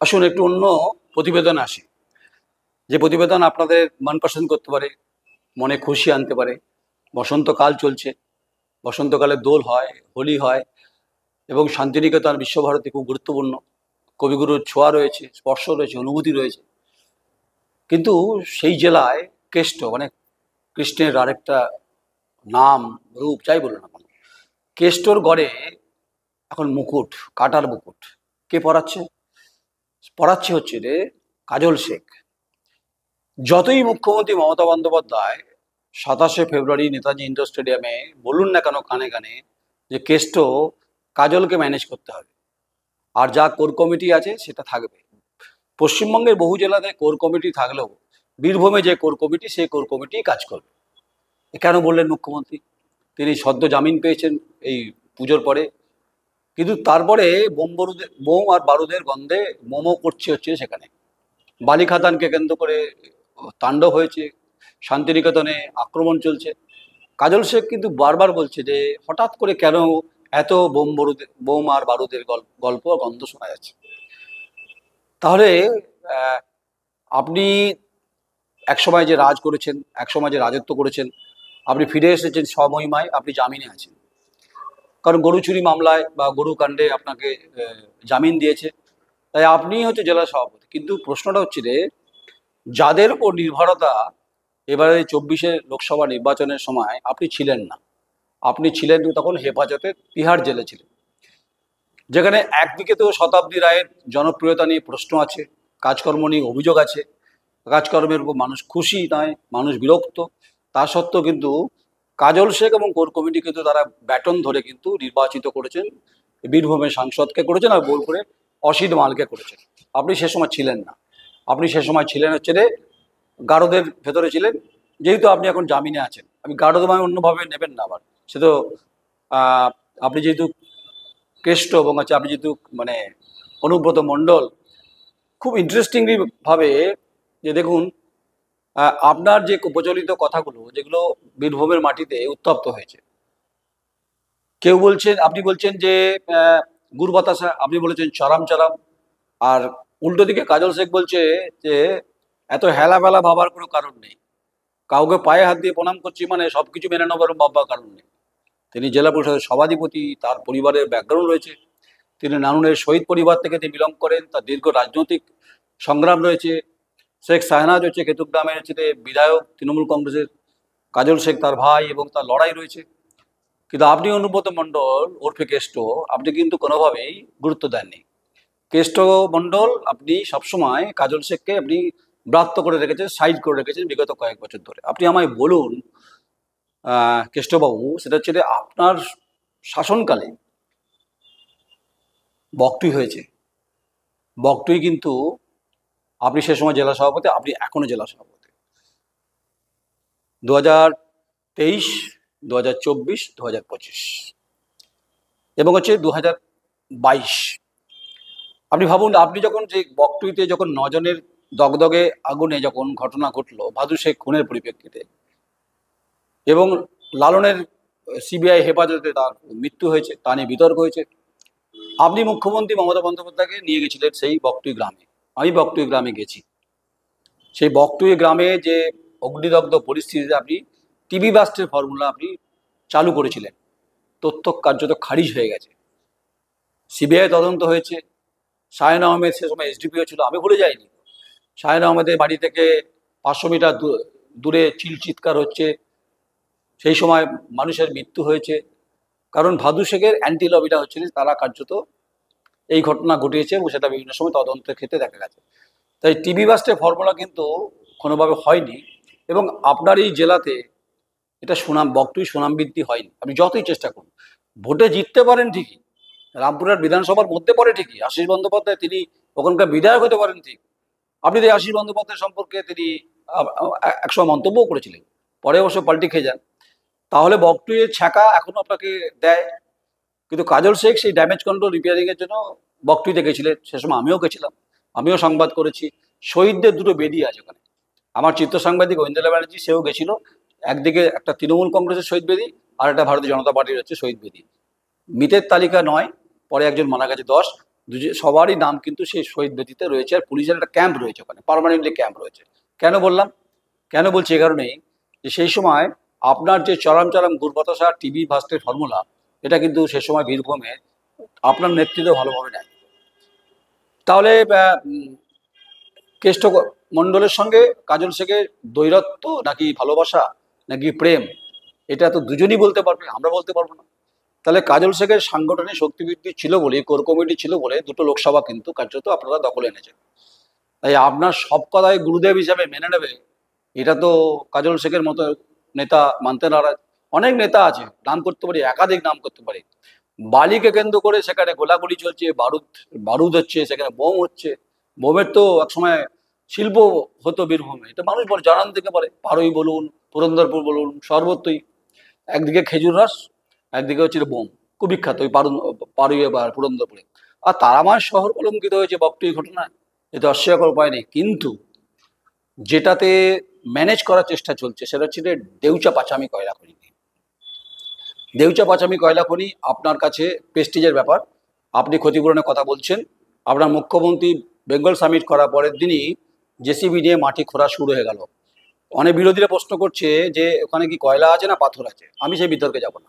আসুন একটু অন্য প্রতিবেদন আসি, যে প্রতিবেদন আপনাদের মন পছন্দ করতে পারে, মনে খুশি আনতে পারে। বসন্তকাল চলছে, বসন্তকালে দোল হয়, হোলি হয়, এবং শান্তিনিকেতন বিশ্বভারতী খুব গুরুত্বপূর্ণ। কবিগুরুর ছোঁয়া রয়েছে, স্পর্শ রয়েছে, অনুভূতি রয়েছে। কিন্তু সেই জেলায় কেষ্ট, মানে কৃষ্ণের আরেকটা নাম, রূপ, যাই বলুন না কেন, কেষ্টর গড়ে এখন মুকুট, কাটার মুকুট কে পরাচ্ছে? পরাচ্ছে হচ্ছে রে কাজল শেখ। যতই মুখ্যমন্ত্রী মমতা বন্দ্যোপাধ্যায় 27শে ফেব্রুয়ারি নেতাজি ইন্ডোর স্টেডিয়ামে বলুন না কেন কানে কানে যে কেষ্ট কাজলকে ম্যানেজ করতে হবে, আর যা কোর কমিটি আছে সেটা থাকবে। পশ্চিমবঙ্গের বহু জেলাতে কোর কমিটি থাকলেও বীরভূমে যে কোর কমিটি, সেই কোর কমিটি কাজ করবে। কেন বললেন মুখ্যমন্ত্রী? তিনি সদ্য জামিন পেয়েছেন এই পুজোর পরে, কিন্তু তারপরে বোম আর বারুদের গন্ধে মোমো করছে হচ্ছে সেখানে। বালিখাতানকে কেন্দ্র করে তাণ্ডব হয়েছে, শান্তিনিকেতনে আক্রমণ চলছে। কাজল শেখ কিন্তু বারবার বলছে যে হঠাৎ করে কেন এত বোম আর বারুদের গল্প গন্ধ শোনা যাচ্ছে। তাহলে আপনি একসময় যে রাজ করেছেন, একসময় যে রাজত্ব করেছেন, আপনি ফিরে এসেছেন স্বমহিমায়, আপনি জামিনে আছেন। কারণ গরু চুরি মামলায় বা গরু কাণ্ডে আপনাকে জামিন দিয়েছে, তাই আপনি হচ্ছে জেলা সভাপতি। কিন্তু প্রশ্নটা হচ্ছে যে যাদের উপর নির্ভরতা এবারে 24শে লোকসভা নির্বাচনের সময় আপনি ছিলেন না, আপনি ছিলেন তখন হেফাজতে তিহার জেলে ছিলেন, যেখানে একদিকে তো শতাব্দী রায়ের জনপ্রিয়তা নিয়ে প্রশ্ন আছে, কাজকর্ম নিয়ে অভিযোগ আছে, কাজকর্মের উপর মানুষ খুশি নয়, মানুষ বিরক্ত। তা সত্ত্বেও কিন্তু কাজল শেখ এবং কোর কমিটি কিন্তু তারা ব্যাটন ধরে কিন্তু নির্বাচিত করেছেন, বীরভূমের সাংসদকে করেছেন, আর বোলপুরে অসিত মালকে করেছেন। আপনি সে সময় ছিলেন না, আপনি সে সময় ছিলেন হচ্ছে রে গারদের ভেতরে ছিলেন। যেহেতু আপনি এখন জামিনে আছেন, আমি গারদ মানে অন্যভাবে নেবেন না আবার, সে তো আপনি যেহেতু কেষ্ট এবং হচ্ছে আপনি যেহেতু মানে অনুব্রত মণ্ডল, খুব ইন্টারেস্টিংলি ভাবে যে দেখুন, আপনার যে প্রচলিত কথাগুলো যেগুলো বীরভূমের মাটিতে উত্তপ্ত হয়েছে, কেউ বলছেন, আপনি বলছেন যে গুড় বাতাসা, আপনি বলেছেন চরাম চরাম, আর উল্টো দিকে কাজল শেখ বলছে যে এত হেলা ফেলা ভাবার কোনো কারণ নেই, কাউকে পায়ে হাত দিয়ে প্রণাম করছি মানে সবকিছু মেনে নেবার ভাববার কারণ নেই। তিনি জেলা পরিষদের সভাধিপতি, তার পরিবারের ব্যাকগ্রাউন্ড রয়েছে, তিনি নানুনের শহীদ পরিবার থেকে তিনি বিলং করেন, তার দীর্ঘ রাজনৈতিক সংগ্রাম রয়েছে। শেখ শাহনাজ হচ্ছে কেতুগ্রামের হচ্ছে বিধায়ক তৃণমূল কংগ্রেসের, কাজল শেখ তার ভাই, এবং তার লড়াই রয়েছে। কিন্তু আপনি অনুব্রত মণ্ডল ওরফে কেষ্ট, আপনি কিন্তু কোনোভাবেই গুরুত্ব দেননি। কেষ্ট মণ্ডল আপনি সবসময় কাজল শেখকে আপনি ব্রাত্য করে রেখেছেন, সাইড করে রেখেছেন বিগত কয়েক বছর ধরে। আপনি আমায় বলুন কেষ্টবাবু, সেটা হচ্ছে যে আপনার শাসনকালে বকটুই হয়েছে, বকটুই কিন্তু আপনি সে সময় জেলা সভাপতি, আপনি এখনো জেলা সভাপতি। 2023, 2024, 2025 এবং হচ্ছে 2022। আপনি ভাবুন, আপনি যখন যে বকটুইতে যখন 9 জনের দগদগে আগুনে যখন ঘটনা ঘটলো ভাদু শেখ খুনের পরিপ্রেক্ষিতে, এবং লালনের সিবিআই হেফাজতে তার মৃত্যু হয়েছে, তা নিয়ে বিতর্ক হয়েছে, আপনি মুখ্যমন্ত্রী মমতা বন্দ্যোপাধ্যায়কে নিয়ে গেছিলেন সেই বকটুই গ্রামে। আমি বকটুই গ্রামে গেছি। সেই বকটুই গ্রামে যে অগ্নিদগ্ধ পরিস্থিতিতে আপনি টিবি বাস্টের ফর্মুলা আপনি চালু করেছিলেন, তথ্য কার্যত খারিজ হয়ে গেছে। সিবিআই তদন্ত হয়েছে। শাহিন আহমেদ সে সময় এসডিপিও ছিল, আমি ভুলে যাইনি। শাহিন আহমেদের বাড়ি থেকে 500 মিটার দূরে চিৎকার হচ্ছে, সেই সময় মানুষের মৃত্যু হয়েছে, কারণ ভাদু শেখের অ্যান্টি লবিটা হচ্ছে তারা কার্যত এই ঘটনা ঘটিয়েছে, এবং সেটা বিভিন্ন সময় তদন্তের ক্ষেত্রে দেখা গেছে। তাই টিবি বাস্টের ফর্মুলা কিন্তু কোনোভাবে হয়নি, এবং আপনার এই জেলাতে এটা সুনাম, বকটুই সুনাম বৃদ্ধি হয়নি। আপনি যতই চেষ্টা করুন, ভোটে জিততে পারেন ঠিকই, রামপুরহাট বিধানসভার মধ্যে পড়ে ঠিকই, আশিস বন্দ্যোপাধ্যায় তিনি ওখানকার বিধায়ক হতে পারেন ঠিক। আপনি তো আশিস বন্দ্যোপাধ্যায় সম্পর্কে তিনি একসময় মন্তব্যও করেছিলেন, পরে অবশ্য পাল্টি খেয়ে যান। তাহলে বকটুইয়ের ছ্যাঁকা এখনো আপনাকে দেয়। কিন্তু কাজল শেখ সেই ড্যামেজ কন্ট্রোল রিপেয়ারিংয়ের জন্য বকটুইতে গেছিলেন, সে সময় আমিও গেছিলাম, আমিও সংবাদ করেছি। শহীদদের দুটো বেদি আছে ওখানে, আমার চিত্র সাংবাদিক ঐন্দ্রিলা ব্যানার্জি সেও গেছিল। একদিকে একটা তৃণমূল কংগ্রেসের শহীদ বেদি, আর একটা ভারতীয় জনতা পার্টির হচ্ছে শহীদ বেদি। মৃতের তালিকা নয়, পরে একজন মারা গেছে 10, সবারই নাম কিন্তু সেই শহীদ বেদিতে রয়েছে, আর পুলিশের একটা ক্যাম্প রয়েছে ওখানে, পার্মানেন্টলি ক্যাম্প রয়েছে। কেন বললাম, কেন বলছি এই কারণেই যে সেই সময় আপনার যে চরম চরম গুরবাতাসা টিবি ভাস্টের ফর্মুলা, এটা কিন্তু সে সময় বীরভূমে আপনার নেতৃত্বে ভালোভাবে নেয়। তাহলে কেষ্ট মণ্ডলের সঙ্গে কাজল শেখের দ্বৈরত্ব নাকি ভালোবাসা নাকি প্রেম, এটা তো দুজনই বলতে পারবে, আমরা বলতে পারবো না। তাহলে কাজল শেখের সাংগঠনিক শক্তিবৃদ্ধি ছিল বলে, কোর কমিটি ছিল বলে দুটো লোকসভা কিন্তু কার্যত আপনারা দখলে এনেছেন। তাই আপনার সব কথাই গুরুদেব হিসাবে মেনে নেবে, এটা তো কাজল শেখের মতো নেতা মানতে নারাজ। অনেক নেতা আছে, নাম করতে পারি, একাধিক নাম করতে পারি। বালিকে কেন্দ্র করে সেখানে গোলাগুলি চলছে, বারুদ হচ্ছে, সেখানে বোম হচ্ছে। বোমের তো একসময় শিল্প হতো বীরভূমে, এটা মানুষ বলে, জানান থেকে বলে, পারুই বলুন, পুরন্দরপুর বলুন, সর্বত্রই একদিকে খেজুর রস, একদিকে হচ্ছে বোম, খুব বিখ্যাত ওই পারুই বা পুরন্দরপুরে। আর তারামায় শহর কলঙ্কিত হয়েছে বক্তব্য ঘটনায়, এতে অস্বীকার উপায় নেই। কিন্তু যেটাতে ম্যানেজ করার চেষ্টা চলছে সেটা হচ্ছে দেউচা পাচামি কয়লা খনি। দেউচা পাচামি কয়লা খনি আপনার কাছে প্রেস্টিজের ব্যাপার, আপনি ক্ষতিপূরণের কথা বলছেন। আপনার মুখ্যমন্ত্রী বেঙ্গল সামিট করার পরের দিনই জেসিবি নিয়ে মাটি খোঁড়া শুরু হয়ে গেল। অনেক বিরোধীরা প্রশ্ন করছে যে ওখানে কি কয়লা আছে না পাথর আছে, আমি সেই বিতর্কে যাব না।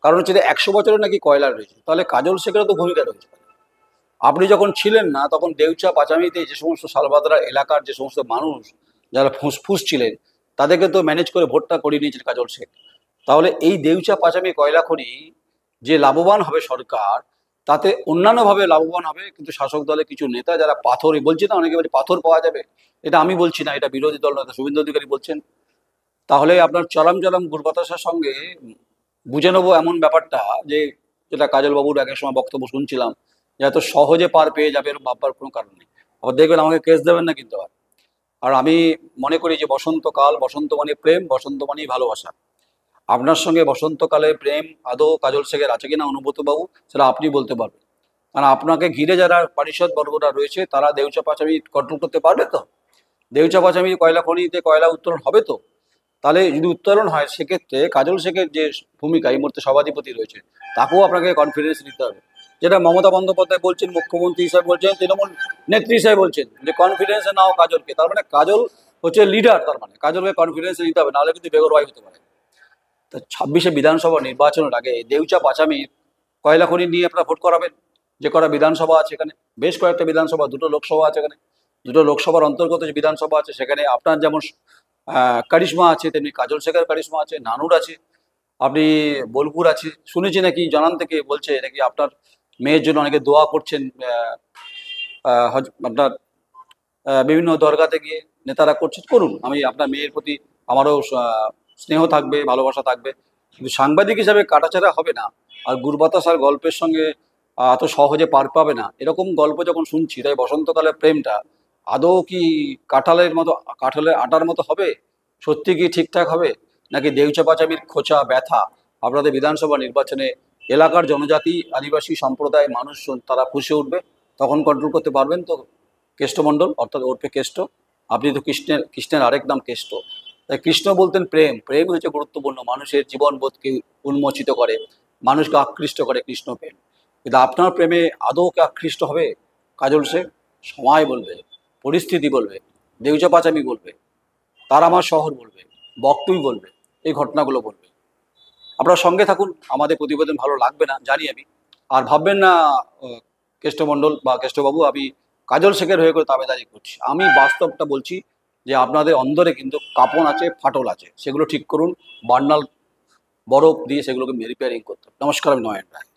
কারণ হচ্ছে যে 100 বছরের নাকি কয়লা রয়েছে, তাহলে কাজল শেখেরও তো ভূমিকা রয়েছে। আপনি যখন ছিলেন না তখন দেউচা পাচামিতে যে সমস্ত শালবাদরা এলাকার যে সমস্ত মানুষ যারা ফুসফুস ছিলেন, তাদেরকে তো ম্যানেজ করে ভোটটা করিয়ে নিয়েছেন কাজল শেখ। তাহলে এই দেউচা পাচামি কয়লা খনি যে লাভবান হবে সরকার, তাতে অন্যান্যভাবে লাভবান হবে। কিন্তু শাসক দলের কিছু নেতা যারা পাথরই বলছে না, অনেকে বলে পাথর পাওয়া যাবে, এটা আমি বলছি না, এটা বিরোধী দল নেতা শুভেন্দু অধিকারী বলছেন। তাহলে আপনার চরম চরম গুরবাতাসার সঙ্গে বুঝে নেবো এমন ব্যাপারটা, যে যেটা কাজলবাবুর এক সময় বক্তব্য শুনছিলাম, যে এত সহজে পার পেয়ে যাবে এরকম ভাববার কোনো কারণ নেই। আবার দেখবেন আমাকে কেস দেবেন না কিন্তু। আর আমি মনে করি যে বসন্তকাল, বসন্ত মানে প্রেম, বসন্ত মানেই ভালোবাসা। আপনার সঙ্গে বসন্তকালে প্রেম আদৌ কাজল শেখের আছে কিনা অনুব্রতবাবু, সেটা আপনি বলতে পারবেন। কারণ আপনাকে ঘিরে যারা পারিষদ বর্গরা রয়েছে তারা দেউচা পাচামি কন্ট্রোল করতে পারবে তো? দেউচা পাচামি কয়লা খনিতে কয়লা উত্তোলন হবে তো? তাহলে যদি উত্তোলন হয় সেক্ষেত্রে কাজল শেখের যে ভূমিকা, এই মুহূর্তে সভাধিপতি রয়েছে, তাকেও আপনাকে কনফিডেন্স নিতে হবে। যেটা মমতা বন্দ্যোপাধ্যায় বলছেন, মুখ্যমন্ত্রী হিসাবে বলছেন, তৃণমূল নেত্রী হিসাবে বলছেন যে কনফিডেন্সে নাও কাজলকে। তার মানে কাজল হচ্ছে লিডার, তার মানে কাজলকে কনফিডেন্সে নিতে হবে, নাহলে কিন্তু বেগরবাই হতে পারে। তো 26শে বিধানসভা নির্বাচনের আগে দেউচা পাচামির কয়লা খনি নিয়ে আপনারা ভোট করাবেন। যে কটা বিধানসভা আছে এখানে, বেশ কয়েকটা বিধানসভা, দুটো লোকসভা আছে এখানে, দুটো লোকসভার অন্তর্গত যে বিধানসভা আছে সেখানে আপনার যেমন কারিশমা আছে, তেমনি কাজল শেখের কারিশমা আছে, নানুর আছে, আপনি বোলপুর আছে, শুনেছি নাকি জনান থেকে বলছে নাকি আপনার মেয়ের জন্য অনেকে দোয়া করছেন। আপনার বিভিন্ন দরগাতে গিয়ে নেতারা করছে, করুন, আমি আপনার মেয়ের প্রতি আমারও স্নেহ থাকবে, ভালোবাসা থাকবে। কিন্তু সাংবাদিক হিসাবে কাটাছেড়া হবে না, আর গুরবাতাসার গল্পের সঙ্গে এত সহজে পার পাবে না। এরকম গল্প যখন শুনছি, তাই বসন্তকালের প্রেমটা আদৌ কি কাঁঠালের মতো, কাঁঠালের আটার মতো হবে? সত্যি কি ঠিকঠাক হবে, নাকি দেউচা পাচামির খোঁচা ব্যথা আপনাদের বিধানসভা নির্বাচনে এলাকার জনজাতি আদিবাসী সম্প্রদায়ের মানুষজন তারা ফুঁসে উঠবে? তখন কন্ট্রোল করতে পারবেন তো কেষ্টমণ্ডল, অর্থাৎ ওরফে কেষ্ট? আপনি তো কৃষ্ণের আরেক নাম কেষ্ট। তাই কৃষ্ণ বলতেন প্রেম, প্রেম হচ্ছে গুরুত্বপূর্ণ, মানুষের জীবনবোধকে উন্মোচিত করে, মানুষকে আকৃষ্ট করে কৃষ্ণ প্রেম। কিন্তু আপনার প্রেমে আদৌ কে আকৃষ্ট হবে কাজল শেখ? সময় বলবে, পরিস্থিতি বলবে, দেউচা পাচামি বলবে, তার আমার শহর বলবে, বক্তব্য বলবে, এই ঘটনাগুলো বলবে। আপনারা সঙ্গে থাকুন, আমাদের প্রতিবেদন ভালো লাগবে না জানি আমি। আর ভাববেন না কেষ্টমণ্ডল বা কেষ্টবাবু আমি কাজল শেখের হয়ে করে দাবেদারি করছি। আমি বাস্তবটা বলছি, যে আপনাদের অন্দরে কিন্তু কাঁপন আছে, ফাটল আছে, সেগুলো ঠিক করুন। বার্নাল বরফ দিয়ে সেগুলোকে রিপেয়ারিং করতে হবে। নমস্কার, আমি নয়ন রায়।